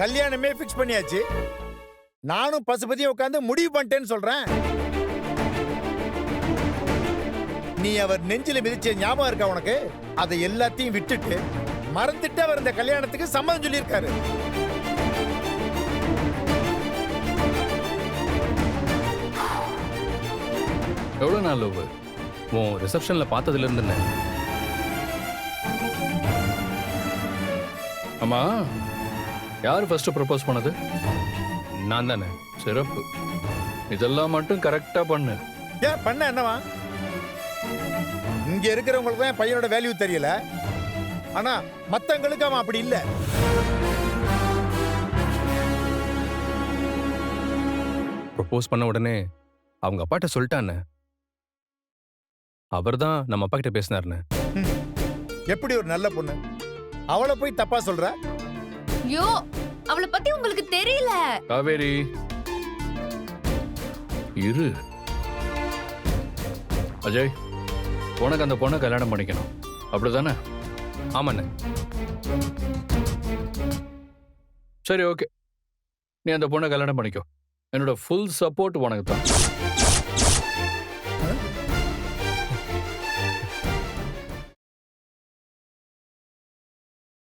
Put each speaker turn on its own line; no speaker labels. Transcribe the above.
கல்யாணமே ஃபிக்ஸ் பண்ணியாச்சு. நானும் பசுபதியும் உட்காந்து முடிவு பண்ணிட்டேன்னு சொல்றேன். நீ அவர் நெஞ்சில மிதிச்ச ஞாபகம் இருக்கா உனக்கு? அதை எல்லாத்தையும் விட்டுட்டு மறந்துட்டு அவர் இந்த கல்யாணத்துக்கு சம்மதம் சொல்லியிருக்காரு.
எவ்வளவு நாள் லவ்? உன் ரிசப்ஷன்ல பார்த்ததுல இருந்து. ஆமா, யார் ஃபர்ஸ்ட் ப்ரப்போஸ் பண்ணது? நான் தானே. சிறப்பு. இதெல்லாம் மட்டும் கரெக்டா பண்ணு.
ஏன் பண்ண என்னவா? இங்க இருக்கிறவங்களுக்கு தான் பையனோட வேல்யூ தெரியல. ஆனா மத்தவங்களுக்கு அவன் அப்படி இல்ல.
ப்ரப்போஸ் பண்ண உடனே அவங்க அப்பாட்ட சொல்லிட்டானே. அவர் தான் நம்ம அப்பா கிட்ட பேசினாருன்னு.
எப்படி ஒரு நல்ல பொண்ணு அவளை போய் தப்பா சொல்ற?
ஐயோ, அவளை பத்தி உங்களுக்கு தெரியல.
காவேரி இரு. அஜய், உனக்கு அந்த பொண்ணை கல்யாணம் பண்ணிக்கணும், அப்படிதானே? ஆமாண்ணே. சரி, ஓகே. நீ அந்த பொண்ணை கல்யாணம் பண்ணிக்கோ. என்னோட ஃபுல் சப்போர்ட் உனக்கு தான்.